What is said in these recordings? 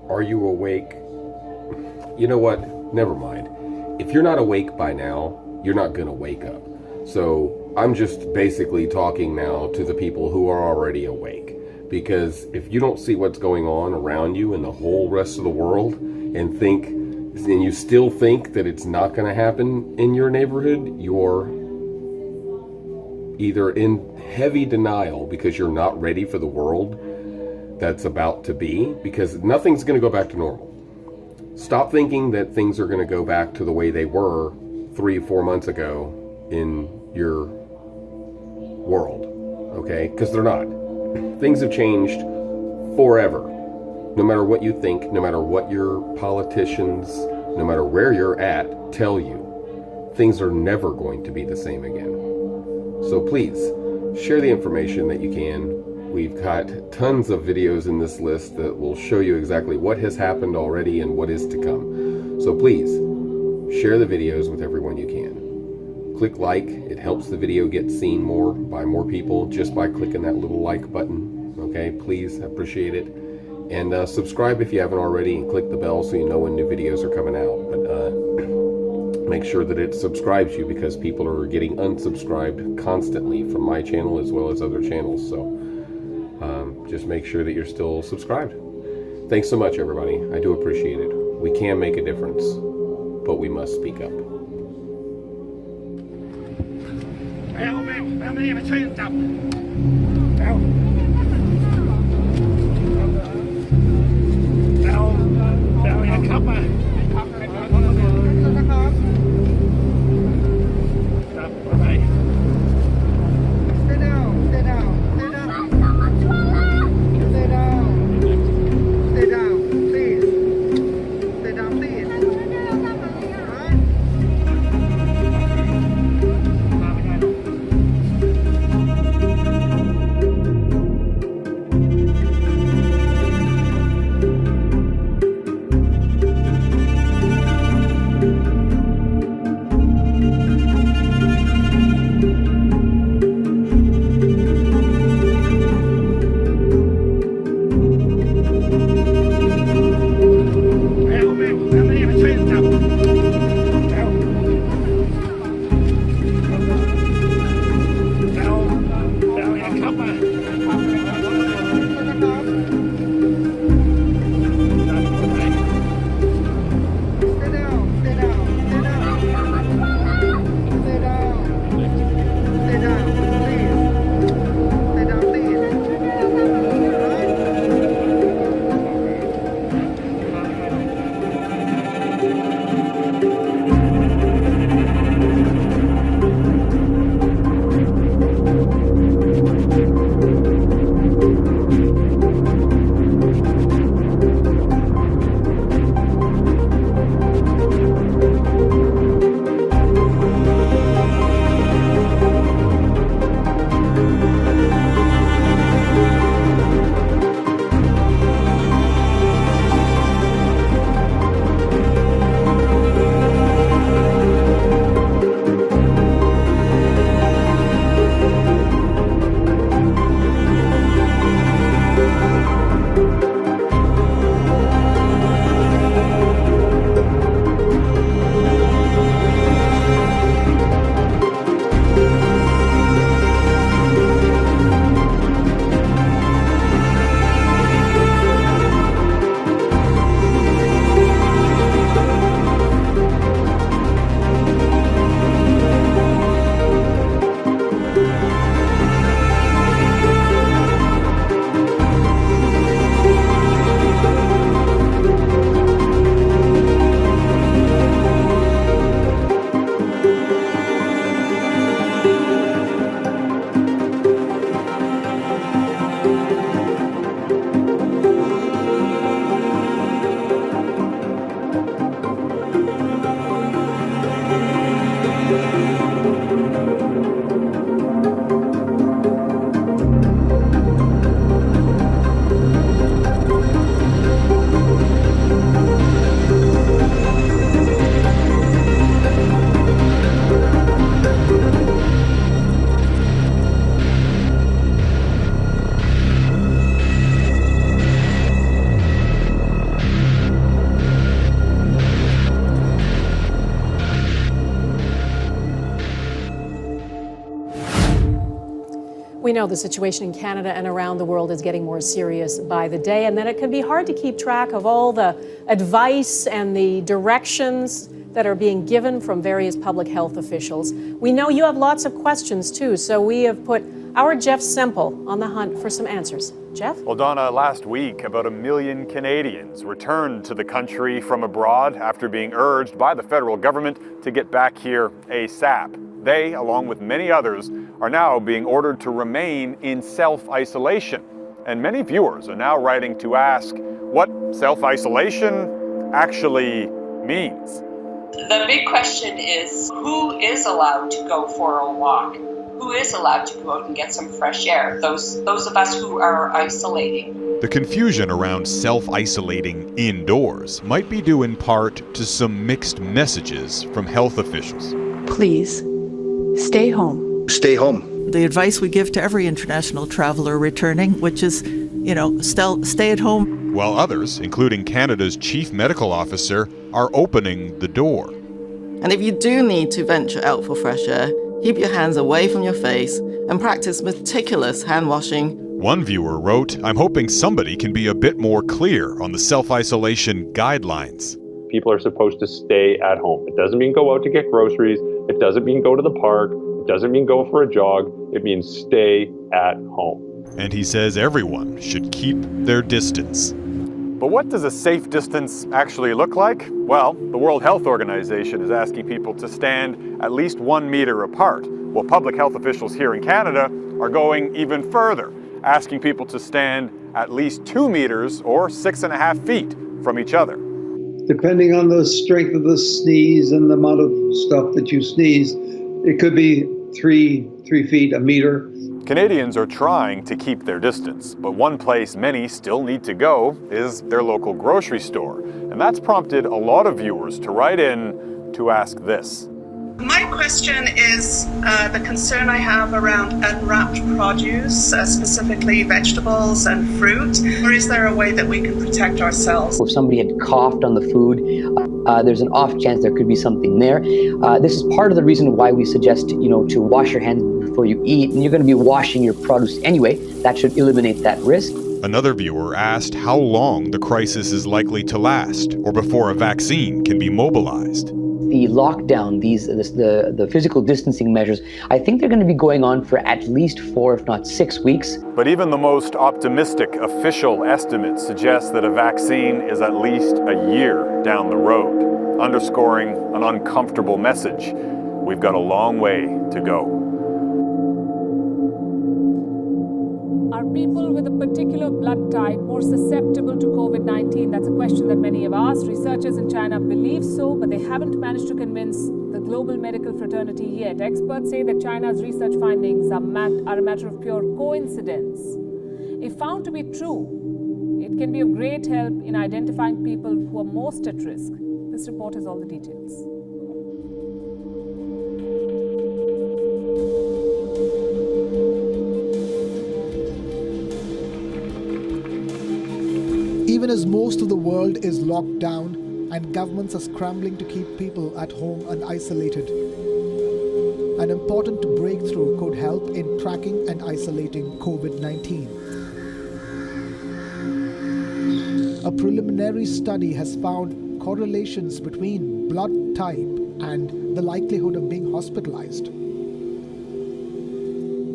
Are you awake? You know what? Never mind. If you're not awake by now, you're not going to wake up. So I'm just basically talking now to the people who are already awake. Because if you don't see what's going on around you and the whole rest of the world and you still think that it's not going to happen in your neighborhood, you're either in heavy denial because you're not ready for the world that's about to be, because nothing's going to go back to normal. Stop thinking that things are going to go back to the way they were 3-4 months ago in your world, okay? Because they're not. Things have changed forever. No matter what you think, no matter what your politicians, no matter where you're at, tell you, things are never going to be the same again. So please, share the information that you can. We've got tons of videos in this list that will show you exactly what has happened already and what is to come. So please, share the videos with everyone you can. Click like. It helps the video get seen more by more people just by clicking that little like button. Okay, please, appreciate it. And subscribe if you haven't already, and click the bell so you know when new videos are coming out. But make sure that it subscribes you, because people are getting unsubscribed constantly from my channel as well as other channels. So just make sure that you're still subscribed. Thanks so much, everybody. I do appreciate it. We can make a difference, but we must speak up. We know the situation in Canada and around the world is getting more serious by the day, and that it can be hard to keep track of all the advice and the directions that are being given from various public health officials. We know you have lots of questions too, so we have put our Jeff Semple on the hunt for some answers. Jeff? Well, Donna, last week, about 1 million Canadians returned to the country from abroad after being urged by the federal government to get back here ASAP. They, along with many others, are now being ordered to remain in self-isolation. And many viewers are now writing to ask what self-isolation actually means. The big question is, who is allowed to go for a walk? Who is allowed to go out and get some fresh air? Those of us who are isolating. The confusion around self-isolating indoors might be due in part to some mixed messages from health officials. Please, stay home. Stay home. The advice we give to every international traveler returning, which is, still stay at home. While others, including Canada's chief medical officer, are opening the door. And if you do need to venture out for fresh air, keep your hands away from your face and practice meticulous hand washing. One viewer wrote, "I'm hoping somebody can be a bit more clear on the self-isolation guidelines." People are supposed to stay at home. It doesn't mean go out to get groceries. It doesn't mean go to the park. It doesn't mean go for a jog. It means stay at home. And he says everyone should keep their distance. But what does a safe distance actually look like? Well, the World Health Organization is asking people to stand at least 1 meter apart, while public health officials here in Canada are going even further, asking people to stand at least 2 meters or 6.5 feet from each other. Depending on the strength of the sneeze and the amount of stuff that you sneeze, it could be 3 feet, a meter. Canadians are trying to keep their distance, but one place many still need to go is their local grocery store. And that's prompted a lot of viewers to write in to ask this. My question is the concern I have around unwrapped produce, specifically vegetables and fruit. Or is there a way that we can protect ourselves? If somebody had coughed on the food, there's an off chance there could be something there. This is part of the reason why we suggest, to wash your hands before you eat. And you're going to be washing your produce anyway. That should eliminate that risk. Another viewer asked how long the crisis is likely to last, or before a vaccine can be mobilized. The lockdown, the physical distancing measures, I think they're going to be going on for at least 4, if not 6 weeks. But even the most optimistic official estimates suggest that a vaccine is at least a year down the road, underscoring an uncomfortable message. We've got a long way to go. Are people with a particular blood type more susceptible to COVID-19? That's a question that many have asked. Researchers in China believe so, but they haven't managed to convince the global medical fraternity yet. Experts say that China's research findings are a matter of pure coincidence. If found to be true, it can be of great help in identifying people who are most at risk. This report has all the details. Even as most of the world is locked down and governments are scrambling to keep people at home and isolated, an important breakthrough could help in tracking and isolating COVID-19. A preliminary study has found correlations between blood type and the likelihood of being hospitalized.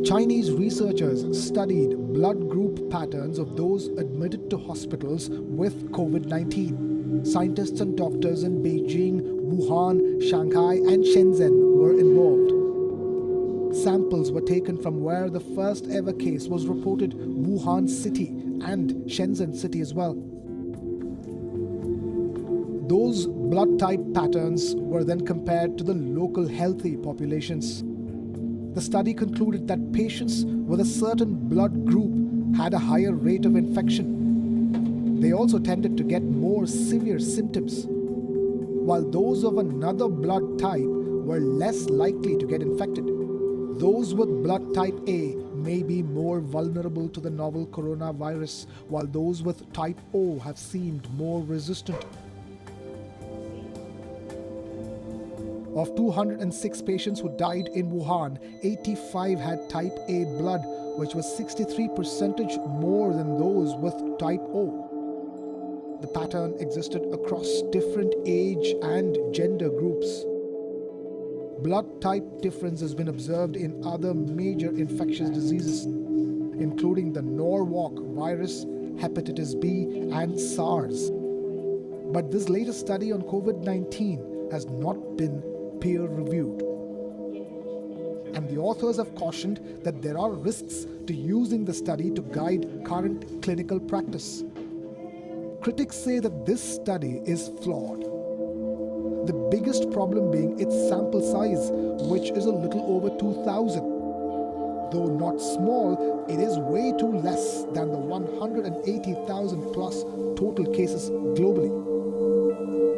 Chinese researchers studied blood group patterns of those admitted to hospitals with COVID-19. Scientists and doctors in Beijing, Wuhan, Shanghai, and Shenzhen were involved. Samples were taken from where the first ever case was reported, Wuhan City and Shenzhen City as well. Those blood type patterns were then compared to the local healthy populations. The study concluded that patients with a certain blood group had a higher rate of infection. They also tended to get more severe symptoms, while those of another blood type were less likely to get infected. Those with blood type A may be more vulnerable to the novel coronavirus, while those with type O have seemed more resistant. Of 206 patients who died in Wuhan, 85 had type A blood, which was 63% more than those with type O. The pattern existed across different age and gender groups. Blood type difference has been observed in other major infectious diseases, including the Norwalk virus, hepatitis B, and SARS. But this latest study on COVID-19 has not been peer-reviewed. And the authors have cautioned that there are risks to using the study to guide current clinical practice. Critics say that this study is flawed. The biggest problem being its sample size, which is a little over 2,000. Though not small, it is way too less than the 180,000 plus total cases globally.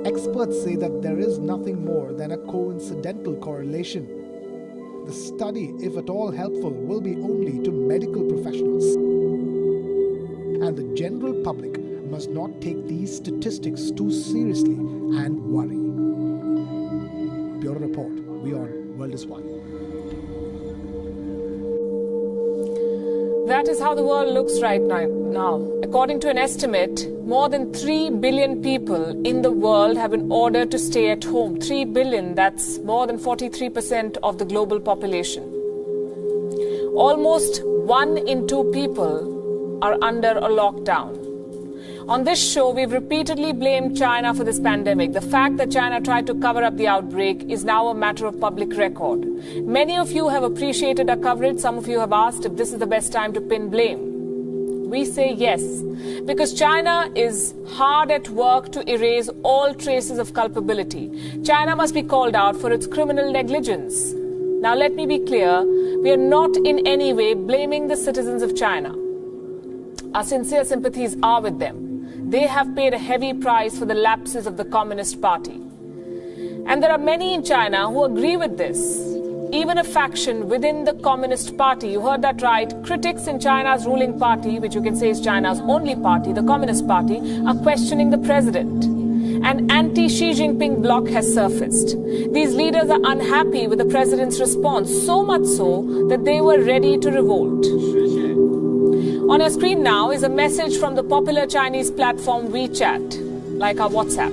Experts say that there is nothing more than a coincidental correlation. The study, if at all helpful, will be only to medical professionals. And the general public must not take these statistics too seriously and worry. Bureau Report. We are World is One. That is how the world looks right now. According to an estimate, more than 3 billion people in the world have been ordered to stay at home. 3 billion, that's more than 43% of the global population. Almost 1 in 2 people are under a lockdown. On this show, we've repeatedly blamed China for this pandemic. The fact that China tried to cover up the outbreak is now a matter of public record. Many of you have appreciated our coverage. Some of you have asked if this is the best time to pin blame. We say yes, because China is hard at work to erase all traces of culpability. China must be called out for its criminal negligence. Now, let me be clear, we are not in any way blaming the citizens of China. Our sincere sympathies are with them. They have paid a heavy price for the lapses of the Communist Party. And there are many in China who agree with this. Even a faction within the Communist Party, you heard that right, critics in China's ruling party, which you can say is China's only party, the Communist Party, are questioning the president. An anti-Xi Jinping bloc has surfaced. These leaders are unhappy with the president's response, so much so that they were ready to revolt. On your screen now is a message from the popular Chinese platform WeChat, like our WhatsApp.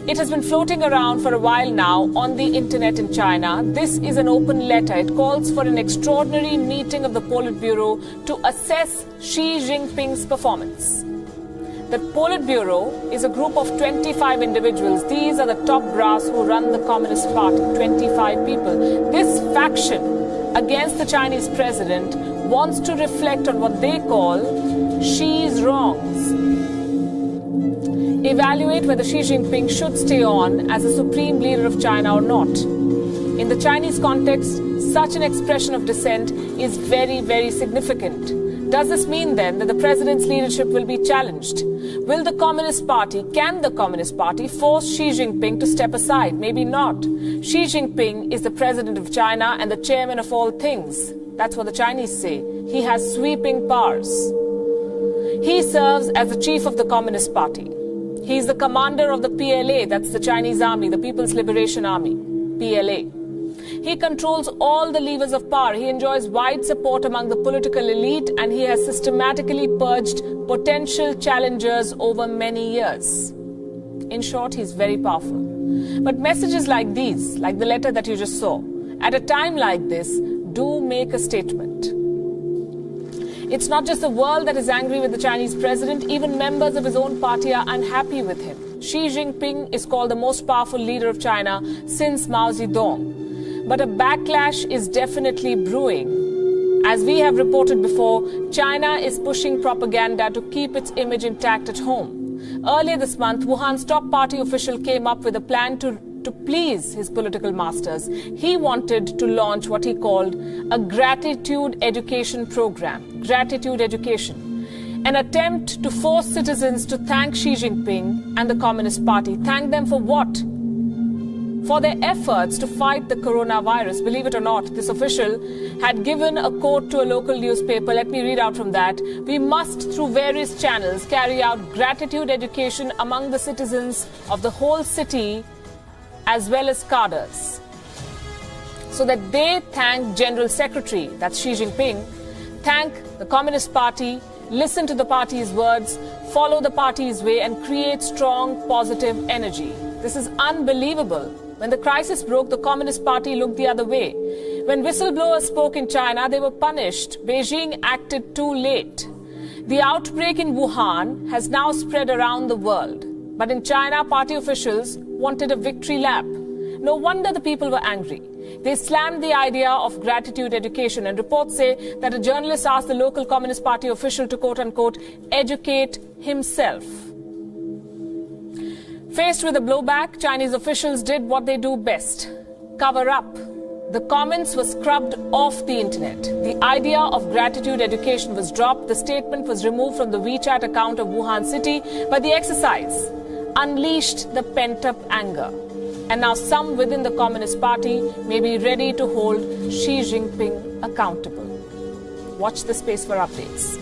It has been floating around for a while now on the internet in China. This is an open letter. It calls for an extraordinary meeting of the Politburo to assess Xi Jinping's performance. The Politburo is a group of 25 individuals. These are the top brass who run the Communist Party, 25 people. This faction against the Chinese president wants to reflect on what they call Xi's wrongs. Evaluate whether Xi Jinping should stay on as the supreme leader of China or not. In the Chinese context, such an expression of dissent is very, very significant. Does this mean then that the president's leadership will be challenged? Will the Communist Party, can the Communist Party force Xi Jinping to step aside? Maybe not. Xi Jinping is the president of China and the chairman of all things. That's what the Chinese say. He has sweeping powers. He serves as the chief of the Communist Party. He is the commander of the PLA, that's the Chinese army, the People's Liberation Army, PLA. He controls all the levers of power. He enjoys wide support among the political elite, and he has systematically purged potential challengers over many years. In short, he's very powerful. But messages like these, like the letter that you just saw, at a time like this, do make a statement. It's not just the world that is angry with the Chinese president. Even members of his own party are unhappy with him. Xi Jinping is called the most powerful leader of China since Mao Zedong. But a backlash is definitely brewing. As we have reported before, China is pushing propaganda to keep its image intact at home. Earlier this month, Wuhan's top party official came up with a plan to please his political masters. He wanted to launch what he called a gratitude education program. Gratitude education. An attempt to force citizens to thank Xi Jinping and the Communist Party. Thank them for what? For their efforts to fight the coronavirus. Believe it or not, this official had given a quote to a local newspaper. Let me read out from that. We must, through various channels, carry out gratitude education among the citizens of the whole city as well as cadres, so that they thank General Secretary, that's Xi Jinping, Thank the Communist Party, listen to the party's words, follow the party's way, and create strong, positive energy. This is unbelievable. When the crisis broke, the Communist Party looked the other way. When whistleblowers spoke in China, they were punished. Beijing acted too late. The outbreak in Wuhan has now spread around the world. But in China, party officials wanted a victory lap. No wonder the people were angry. They slammed the idea of gratitude education, and reports say that a journalist asked the local Communist Party official to, quote-unquote, educate himself. Faced with a blowback, Chinese officials did what they do best: cover up. The comments were scrubbed off the internet. The idea of gratitude education was dropped. The statement was removed from the WeChat account of Wuhan City. But the exercise unleashed the pent-up anger. And now some within the Communist Party may be ready to hold Xi Jinping accountable. Watch the space for updates.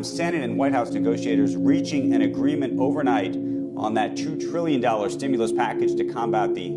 Senate and White House negotiators reaching an agreement overnight on that $2 trillion stimulus package to combat the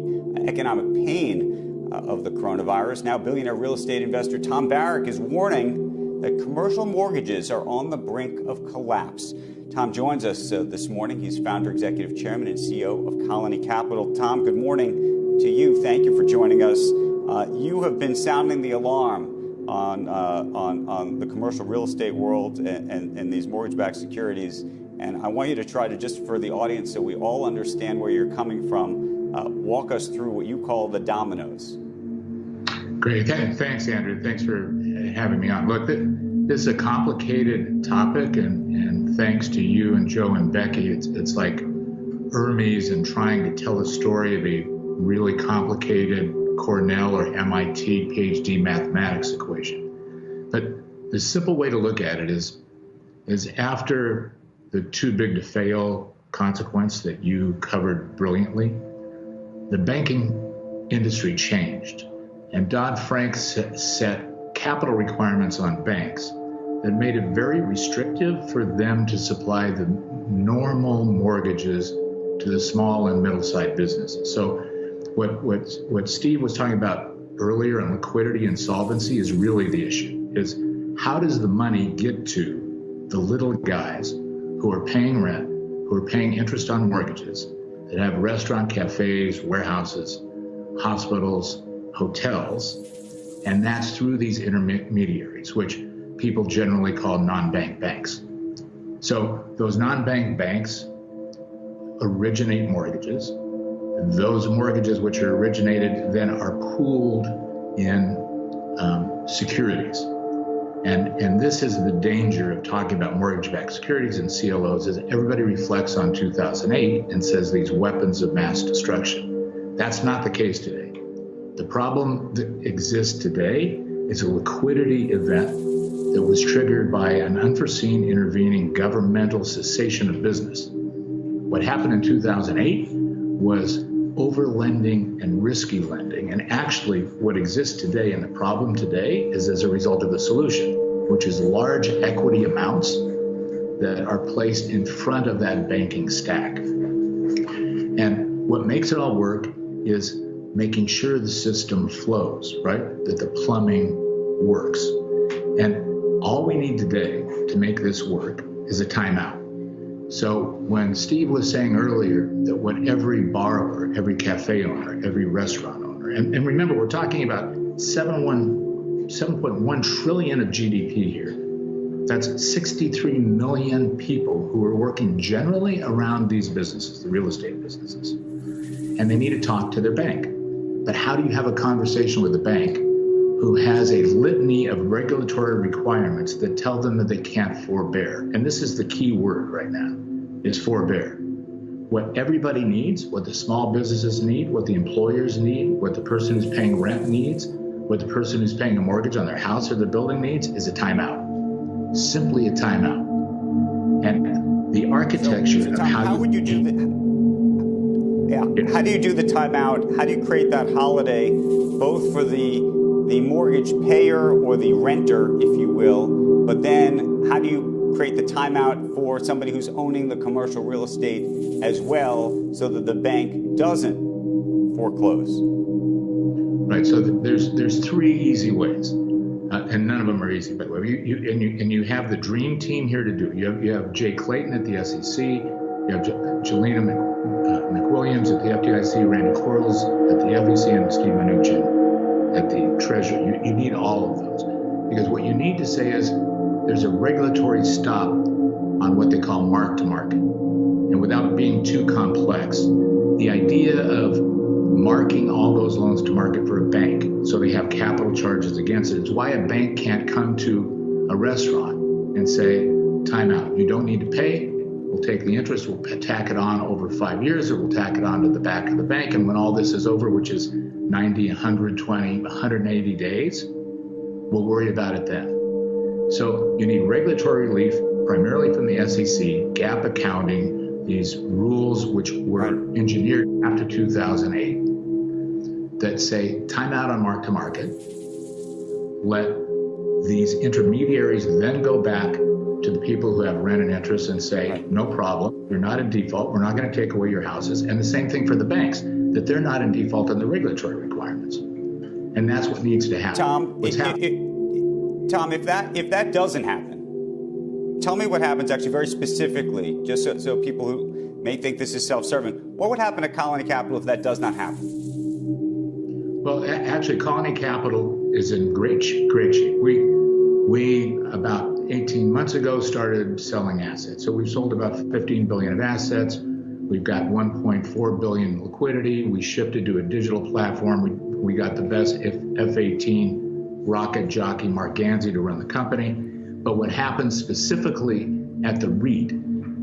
economic pain of the coronavirus. Now, billionaire real estate investor Tom Barrack is warning that commercial mortgages are on the brink of collapse. Tom joins us this morning. He's founder, executive chairman, and CEO of Colony Capital. Tom, good morning to you. Thank you for joining us. You have been sounding the alarm on the commercial real estate world and these mortgage-backed securities. And I want you to try to, just for the audience so we all understand where you're coming from, walk us through what you call the dominoes. Great. Thanks, Andrew. Thanks for having me on. Look, this is a complicated topic, and thanks to you and Joe and Becky, it's like Hermes and trying to tell a story of a really complicated Cornell or MIT PhD mathematics equation. But the simple way to look at it is after the too big to fail consequence that you covered brilliantly. The banking industry changed, and Dodd-Frank set capital requirements on banks that made it very restrictive for them to supply the normal mortgages to the small and middle-sized businesses. So what Steve was talking about earlier on liquidity and solvency is really the issue, is how does the money get to the little guys who are paying rent, who are paying interest on mortgages, that have restaurant, cafes, warehouses, hospitals, hotels, and that's through these intermediaries, which people generally call non-bank banks. So those non-bank banks originate mortgages. Those mortgages which are originated then are pooled in securities. And this is the danger of talking about mortgage-backed securities and CLOs, is everybody reflects on 2008 and says these weapons of mass destruction. That's not the case today. The problem that exists today is a liquidity event that was triggered by an unforeseen intervening governmental cessation of business. What happened in 2008 was over-lending and risky lending. And actually what exists today and the problem today is as a result of the solution, which is large equity amounts that are placed in front of that banking stack. And what makes it all work is making sure the system flows, right? That the plumbing works. And all we need today to make this work is a timeout. So when Steve was saying earlier that what every borrower, every cafe owner, every restaurant owner, and remember, we're talking about 7.1 trillion of GDP here. That's 63 million people who are working generally around these businesses, the real estate businesses. And they need to talk to their bank. But how do you have a conversation with a bank who has a litany of regulatory requirements that tell them that they can't forbear? And this is the key word right now, is forbear. What everybody needs, what the small businesses need, what the employers need, what the person who's paying rent needs, what the person who's paying a mortgage on their house or their building needs, is a timeout. Simply a timeout. And the architecture so of Tom, how would you do that? Yeah. How do you do the timeout? How do you create that holiday, both for the mortgage payer or the renter, if you will, but then how do you create the timeout for somebody who's owning the commercial real estate as well, so that the bank doesn't foreclose? Right. So there's three easy ways, and none of them are easy. By the way, you have the dream team here to do it. You have Jay Clayton at the SEC. You have Jelena McWilliams at the FDIC, Randy Quarles at the FEC, and Steve Mnuchin at the Treasury. You need all of those, because what you need to say is there's a regulatory stop on what they call mark-to-market. And without being too complex, the idea of marking all those loans to market for a bank so they have capital charges against it is why a bank can't come to a restaurant and say, time out, you don't need to pay. We'll take the interest, we'll tack it on over 5 years, or we'll tack it on to the back of the bank. And when all this is over, which is 90, 120, 180 days, we'll worry about it then. So you need regulatory relief, primarily from the SEC, GAAP accounting, these rules which were engineered after 2008 that say time out on mark-to-market, let these intermediaries then go back to the people who have rent and interest and say, no problem, you're not in default, we're not going to take away your houses. And the same thing for the banks, that they're not in default on the regulatory requirements. And that's what needs to happen. Tom, if that doesn't happen, tell me what happens actually very specifically, just so people who may think this is self-serving. What would happen to Colony Capital if that does not happen? Well, actually, Colony Capital is in great shape. We about 18 months ago started selling assets. So we've sold about 15 billion of assets. We've got 1.4 billion liquidity. We shifted to a digital platform. We got the best F-18 rocket jockey, Mark Ganzi, to run the company. But what happens specifically at the REIT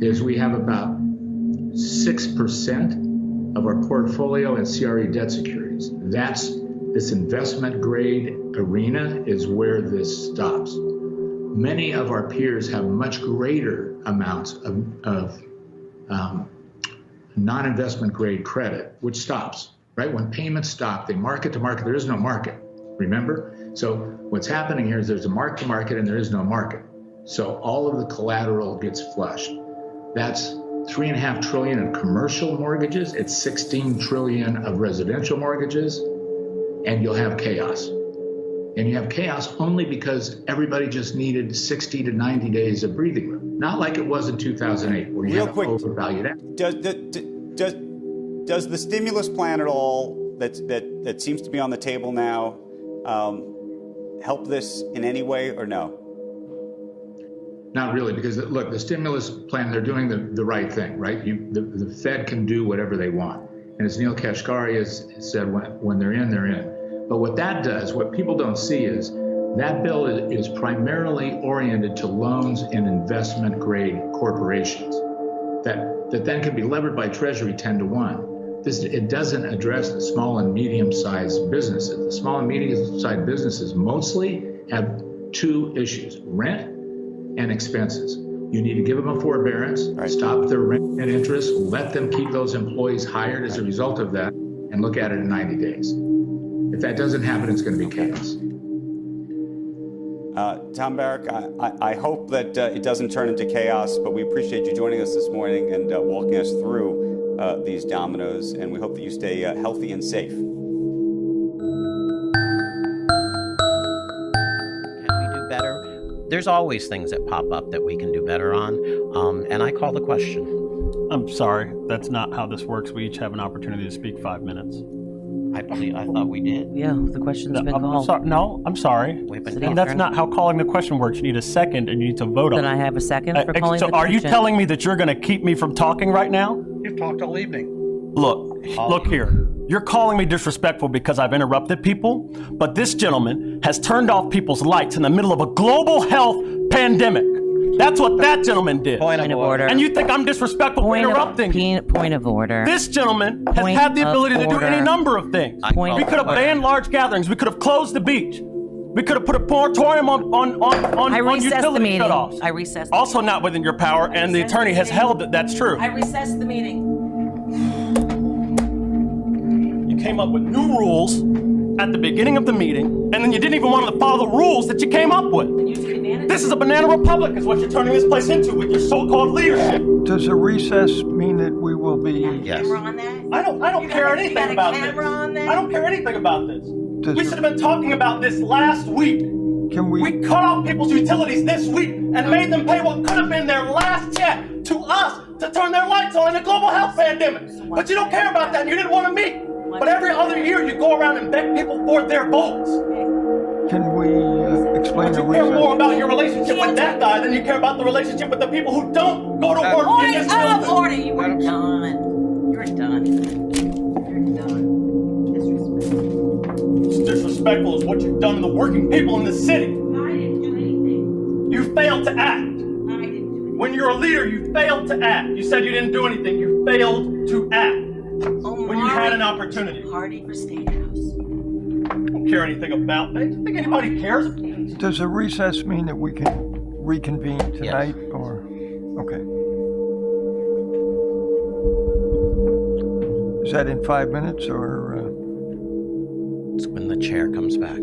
is we have about 6% of our portfolio in CRE debt securities. That's this investment grade arena is where this stops. Many of our peers have much greater amounts of non-investment grade credit, which stops, right? When payments stop, they market to market. There is no market, remember? So what's happening here is there's a mark to market and there is no market. So all of the collateral gets flushed. That's $3.5 trillion of commercial mortgages. It's 16 trillion of residential mortgages, and you'll have chaos. And you have chaos only because everybody just needed 60 to 90 days of breathing room. Not like it was in 2008, where you had overvalued assets. Does the stimulus plan at all that seems to be on the table now help this in any way or no? Not really, because look, the stimulus plan, they're doing the right thing, right? The Fed can do whatever they want. And as Neil Kashkari has said, when they're in, they're in. But what that does, what people don't see is that bill is primarily oriented to loans in investment grade corporations that then can be levered by Treasury 10 to 1. It doesn't address the small and medium-sized businesses. The small and medium-sized businesses mostly have two issues: rent and expenses. You need to give them a forbearance, stop their rent and interest, let them keep those employees hired as a result of that, and look at it in 90 days. If that doesn't happen, it's going to be chaos. Tom Barrack, I hope that it doesn't turn into chaos, but we appreciate you joining us this morning and walking us through these dominoes, and we hope that you stay healthy and safe. There's always things that pop up that we can do better on, and I call the question. I'm sorry, that's not how this works. We each have an opportunity to speak 5 minutes. I thought we did. Yeah, the question's been called. I'm sorry. And that's not how calling the question works. You need a second and you need to vote on it. Then I have a second for calling the question. So are you telling me that you're going to keep me from talking right now? You've talked all evening. Look here. You're calling me disrespectful because I've interrupted people, but this gentleman has turned off people's lights in the middle of a global health pandemic. That's what that gentleman did. Point of order. And you think I'm disrespectful for interrupting? Point of order. This gentleman has had the ability to do any number of things. We could have banned large gatherings. We could have closed the beach. We could have put a moratorium on utility shutoffs. I recessed. Also not within your power, and the attorney has held that that's true. I recessed the meeting. You came up with new rules at the beginning of the meeting, and then you didn't even want to follow the rules that you came up with. This is a banana republic is what you're turning this place into with your so-called leadership. Does a recess mean that we will be... Yes. I don't care anything about this. I don't care anything about this. We should have been talking about this last week. We cut off people's utilities this week and made them pay what could have been their last check to us to turn their lights on in a global health pandemic. But you don't care about that and you didn't want to meet. But every other year you go around and beg people for their votes. Can we explain the reason? You care more about your relationship with that guy than you care about the relationship with the people who don't go to work in this building. Order, you were done. You're done. You're done. Disrespectful. Disrespectful is what you've done to the working people in the city. I didn't do anything. You failed to act. I didn't do anything. When you're a leader, you failed to act. You said you didn't do anything. You failed to act. When you had an opportunity. Party for State House. I don't care anything about that. Do you think anybody cares? Does a recess mean that we can reconvene tonight? Yes. Or okay. Is that in 5 minutes or? It's when the chair comes back.